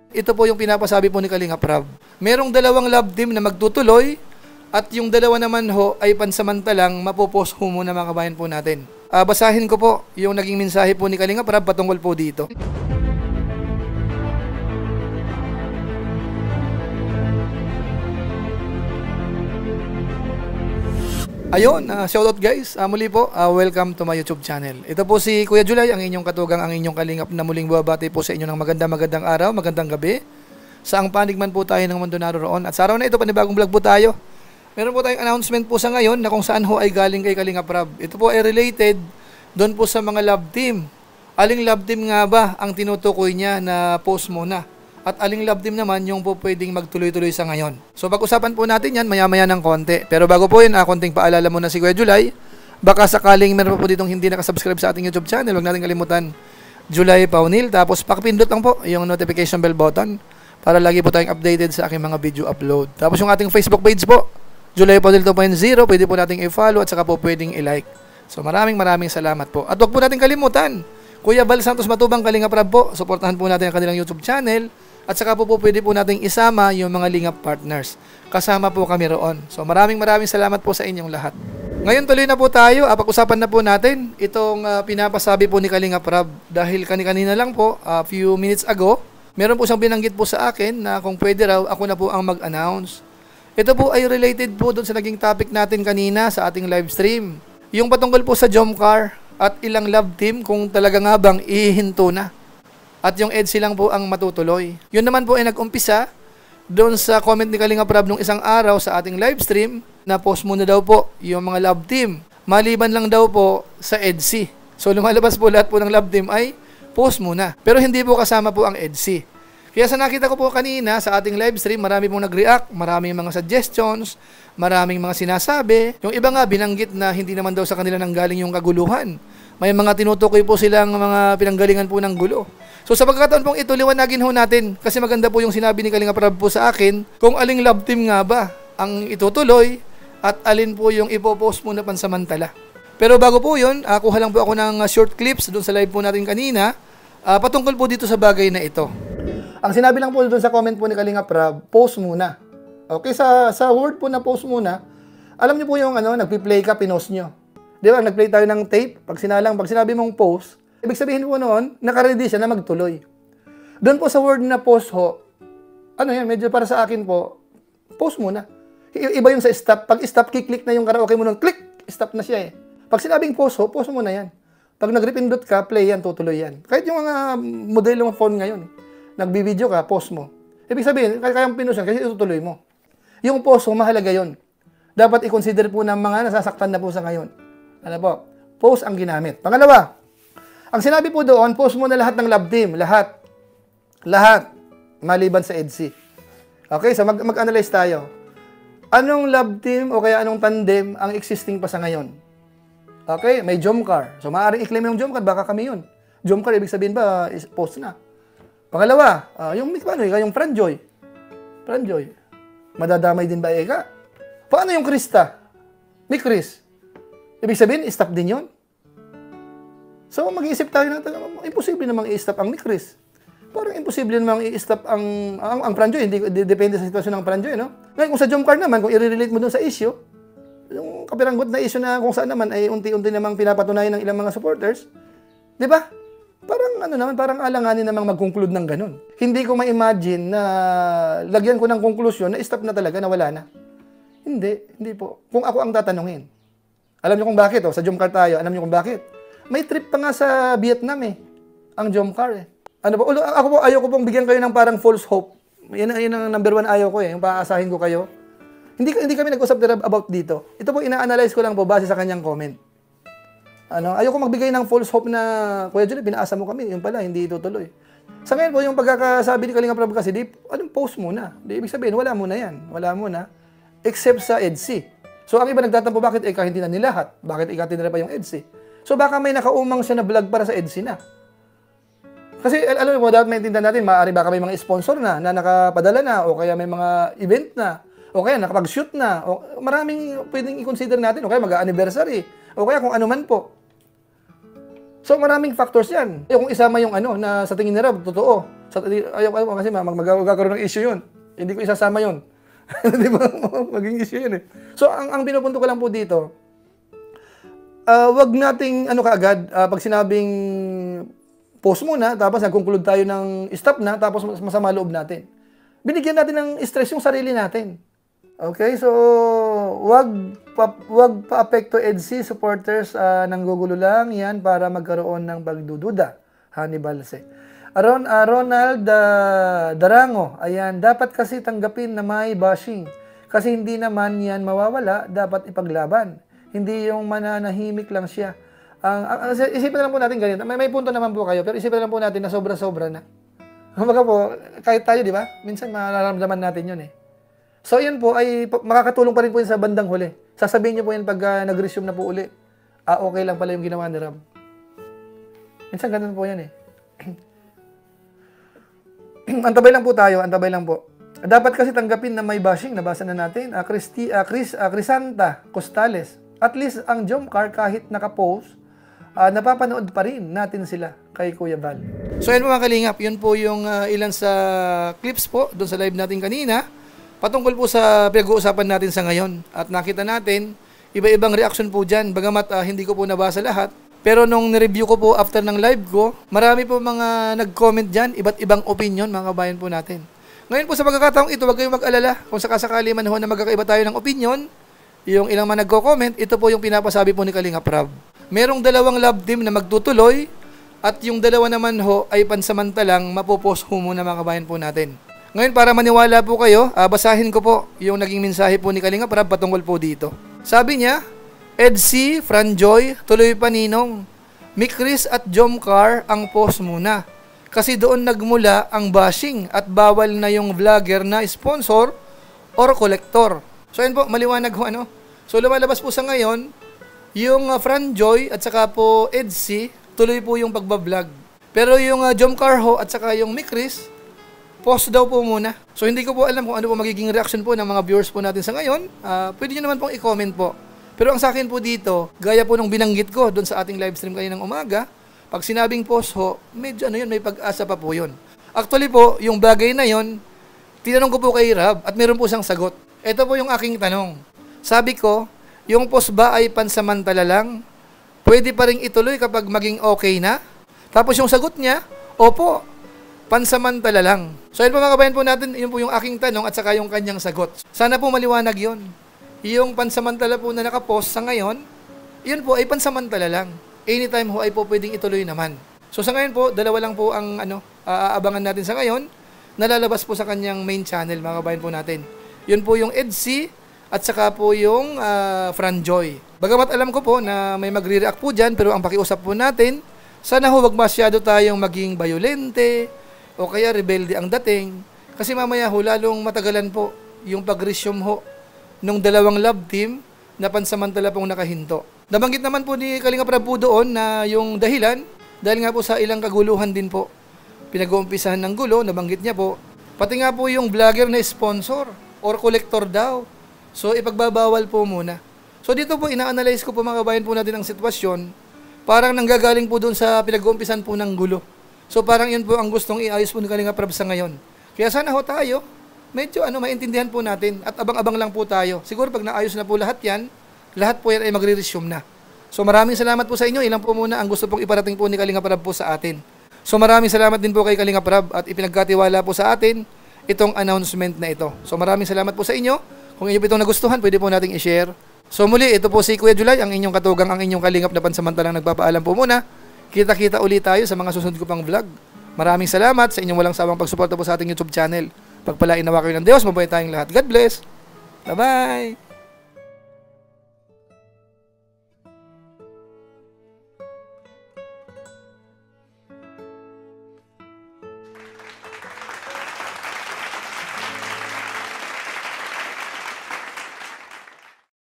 Ito po yung pinapasabi po ni Kalingap Rab. Merong dalawang love team na magtutuloy at yung dalawa naman ho ay pansamantalang mapopost ho muna mga kabayan po natin. Basahin ko po yung naging mensahe po ni Kalingap Rab patungkol po dito. Ayun, shoutout guys. Muli po, welcome to my YouTube channel. Ito po si Kuya Julay, ang inyong katugang, ang inyong kalingap na muling babati po sa inyo ng magandang araw, magandang gabi. Saang panig man po tayo ng mundo naroon. At sa araw na ito, panibagong vlog po tayo. Meron po tayong announcement po sa ngayon na kung saan ho ay galing kay Kalingap Rab. Ito po ay related doon po sa mga love team. Aling love team nga ba ang tinutukoy niya na post muna? At aling love team naman yung po pwedeng magtuloy-tuloy sa ngayon. So pag-usapan po natin yan maya-maya ng konti. Pero bago po yun, konting paalala muna si Kuya Julay. Baka sakaling meron po ditong hindi nakasubscribe sa ating YouTube channel, huwag natin kalimutan Julay Paunil. Tapos pakipindot lang po yung notification bell button para lagi po tayong updated sa aking mga video upload. Tapos yung ating Facebook page po, Julay Paunil 2.0, pwede po nating i-follow at saka po pwedeng i-like. So maraming salamat po. At huwag po natin kalimutan, Kuya Val Santos Matubang Kalingap Rab po, suportahan po natin ang kanilang YouTube channel. At saka po pwede po nating isama yung mga Lingap partners. Kasama po kami roon. So maraming salamat po sa inyong lahat. Ngayon tuloy na po tayo. Pag-usapan na po natin itong pinapasabi po ni Kalingap Rab. Dahil kanina lang po, a few minutes ago, meron po siyang binanggit po sa akin na kung pwede raw ako na po ang mag-announce. Ito po ay related po doon sa naging topic natin kanina sa ating live stream. Yung patungkol po sa Jomcar at ilang love team kung talaga nga bang ihinto na. At yung EDSI lang po ang matutuloy. Yun naman po ay nag-umpisa doon sa comment ni Kalingap Rab nung isang araw sa ating live stream na post muna daw po yung mga love team. Maliban lang daw po sa EDSI. So lumalabas po lahat po ng love team ay post muna. Pero hindi po kasama po ang EDSI. Kaya sa nakita ko po kanina sa ating live stream, marami pong nag-react, maraming mga suggestions, maraming mga sinasabi. Yung iba nga binanggit na hindi naman daw sa kanila nanggaling yung kaguluhan. May mga tinutukoy po silang mga pinanggalingan po ng gulo. So sa pagkakataon pong ito, liwanagin ho natin kasi maganda po yung sinabi ni Kalingap Rab po sa akin kung aling love team nga ba ang itutuloy at alin po yung ipopost muna pansamantala. Pero bago po yun, kuha lang po ako ng short clips doon sa live po natin kanina patungkol po dito sa bagay na ito. Ang sinabi lang po doon sa comment po ni Kalingap Rab, post muna. Okay, sa word po na post muna, alam niyo po yung nagpi-play ka, pinost nyo. Di ba, nag-play tayo ng tape, pag sinabi mong post, ibig sabihin po noon, naka-ready siya na magtuloy. Doon po sa word na post ho, yan, medyo para sa akin po, post muna. Iba yung sa stop. Pag stop, click na yung karaoke mo nun, click, stop na siya eh. Pag sinabing post ho, post muna yan. Pag nag-repindot ka, play yan, tutuloy yan. Kahit yung mga modelo ng phone ngayon, nagbi-video ka, post mo. Ibig sabihin, kaya pinost yan, kasi itutuloy mo. Yung post ho, mahalaga yon. Dapat i-consider po ng mga nasasaktan na po sa ngayon. Ano po? Post ang ginamit. Pangalawa, ang sinabi po doon, post mo na lahat ng love team. Lahat. Maliban sa EDSI. Okay, so mag-analyze tayo. Anong love team o kaya anong tandem ang existing pa sa ngayon? Okay, may Jomcar. So maaaring i-claim yung Jomcar, baka kami yun. Jomcar, ibig sabihin ba, is post na. Pangalawa, yung Franjoy. Franjoy. Madadamay din ba eka? Paano yung Krista? May Chris. Ibig sabihin, stop din yun. So, mag-iisip tayo na, imposible namang i-stop ang Chris. Parang imposible namang i-stop ang Franjoy. Hindi depende sa sitwasyon ng Franjoy, no? Ngayon, kung sa Jomcar naman, kung i-relate mo dun sa issue, yung kapiranggot na issue na kung saan naman ay unti-unti namang pinapatunayan ng ilang mga supporters, di ba? Parang alanganin namang mag-conclude ng ganun. Hindi ko ma-imagine na lagyan ko ng konklusyon na stop na talaga, na wala na. Hindi po. Kung ako ang tatanungin. Alam niyo kung bakit, sa Jomcar tayo, alam niyo kung bakit? May trip pa nga sa Vietnam ang Jomcar Ako po, ayoko pong bigyan kayo ng parang false hope. Yan ang number one ayaw ko yung paaasahin ko kayo. Hindi kami nag-usap about dito. Ito po, ina-analyze ko lang po base sa kanyang comment. Ayoko magbigay ng false hope na, Kuya Julie, pinaasa mo kami. Yung pala, hindi itutuloy. Sa ngayon po, yung pagkakasabi ni Kalingap Rab kasi, post muna. Ibig sabihin, wala muna yan. Wala muna. Except sa EDSI. So, ang iba nagtatampo, bakit hindi na nilahat? Bakit tinira pa yung EDSI? So, baka may nakaumang siya na vlog para sa EDSI na. Kasi, alam mo, dapat maintindihan natin, baka may mga sponsor na nakapadala na, o kaya may mga event na, o kaya nakapag-shoot na, o maraming pwedeng i-consider natin, o kaya mag-anniversary, o kaya kung ano man po. So, maraming factors yan. Kung isama yung na sa tingin ni Rab, totoo, Ayaw kasi magkakaroon ng issue yun. Hindi ko isasama yun. Di ba? Maging issue yun eh. So, ang pinupunto ko lang po dito, wag nating kaagad, pag sinabing post muna, tapos nag-conclude tayo ng stop na, tapos masama loob natin. Binigyan natin ng stress yung sarili natin. Okay, so wag pa-apekto EDC supporters, nanggugulo lang yan para magkaroon ng pagdududa. Hannibal C. Ronald Darango, ayan, dapat kasi tanggapin na may bashing. Kasi hindi naman yan mawawala, dapat ipaglaban. Hindi yung mananahimik lang siya. Isipin lang po natin ganito. May punto naman po kayo, pero isipin lang po natin na sobra-sobra na. Kumbaga po, kahit tayo, di ba? Minsan mararamdaman natin yun eh. So, yan po ay makakatulong pa rin po yun sa bandang huli. Sasabihin niyo po yan pag nag-resume na po uli. Okay lang pala yung ginawa ni Rob. Minsan ganun po yan eh. Antabay lang po tayo, antabay lang po. Dapat kasi tanggapin na may bashing, nabasa na natin. Crisanta Costales. At least ang Jomcar kahit nakapost, napapanood pa rin natin sila kay Kuya Val. So yan po mga kalingap, yun po yung ilan sa clips po doon sa live natin kanina. Patungkol po sa pinag-uusapan natin sa ngayon. At nakita natin, iba-ibang reaction po dyan. Bagamat hindi ko po nabasa lahat. Pero nung nireview ko po after ng live ko, marami po mga nag-comment dyan, iba't ibang opinion mga kabayan po natin. Ngayon po sa pagkakataong ito, huwag kayong mag-alala. Kung sakasakali man ho na magkakaiba tayo ng opinion, yung ilang man nagko-comment, ito po yung pinapasabi po ni Kalinga Prab. Merong dalawang love team na magtutuloy, at yung dalawa naman ho ay pansamantalang mapopost ho muna mga kabayan po natin. Ngayon, para maniwala po kayo, basahin ko po yung naging mensahe po ni Kalinga Prab patungkol po dito. Sabi niya, EDC, Franjoy, tuloy pa Ninong, Mikris at Jomcar ang post muna. Kasi doon nagmula ang bashing at bawal na yung vlogger na sponsor or collector. So yun po, maliwanag ho ano. So lumalabas po sa ngayon, yung Franjoy at saka po EDC, tuloy po yung pagbablog. Pero yung Jomcar ho at saka yung Mikris, post daw po muna. So hindi ko po alam kung ano po magiging reaction po ng mga viewers po natin sa ngayon. Pwede nyo naman pong i-comment po. Pero ang sa akin po dito, gaya po nung binanggit ko doon sa ating live stream kaninang umaga, pag sinabing post ho, medyo may pag-asa pa po yun. Actually po, yung bagay na yun, tinanong ko po kay Rob at meron po siyang sagot. Ito po yung aking tanong. Sabi ko, yung post ba ay pansamantala lang? Pwede pa rin ituloy kapag maging okay na? Tapos yung sagot niya, opo, pansamantala lang. So yun po mga kabayan po natin, yun po yung aking tanong at saka yung kanyang sagot. Sana po maliwanag yun. Yung pansamantala po na nakapost sa ngayon, yun po ay pansamantala lang. Anytime ho ay po pwedeng ituloy naman. So sa ngayon po, dalawa lang po ang aabangan natin sa ngayon, nalalabas po sa kanyang main channel mga kabayan po natin. Yun po yung EDC at saka po yung Franjoy. Bagamat alam ko po na may magre-react po dyan, pero ang pakiusap po natin, sana ho wag masyado tayong maging bayolente o kaya rebelde ang dating. Kasi mamaya ho, lalong matagalan po yung pag-resume ho nung dalawang love team na pansamantala pong nakahinto. Nabanggit naman po ni Kalinga Prab po doon na yung dahilan, dahil nga po sa ilang kaguluhan din po, pinag-uumpisahan ng gulo, nabanggit niya po, pati nga po yung vlogger na sponsor or collector daw. So ipagbabawal po muna. So dito po, ina-analyze ko po mga kabayan po natin ang sitwasyon, parang nanggagaling po doon sa pinag-uumpisan po ng gulo. So parang yun po ang gustong iayos po ni Kalinga Prab sa ngayon. Kaya sana ho tayo, medyo maintindihan po natin at abang-abang lang po tayo. Siguro pag naayos na po lahat yan, lahat po yan ay magre-resume na. So maraming salamat po sa inyo. Ilan po muna ang gusto pong iparating po ni Kalinga Prab po sa atin. So maraming salamat din po kay Kalinga Prab at ipinagkatiwala po sa atin itong announcement na ito. So maraming salamat po sa inyo. Kung inyo po itong nagustuhan, pwede po nating i-share. So muli, ito po si Kuya July, ang inyong katugang, ang inyong kalingap na pansamantalang nagpapaalam po muna. Kita-kita ulit tayo sa mga susunod ko pang vlog. Maraming salamat sa inyong walang sawang pagsuporta po sa ating YouTube channel. Pagpalain nawa kayo ng Diyos, mabuhay tayong lahat. God bless. Bye-bye.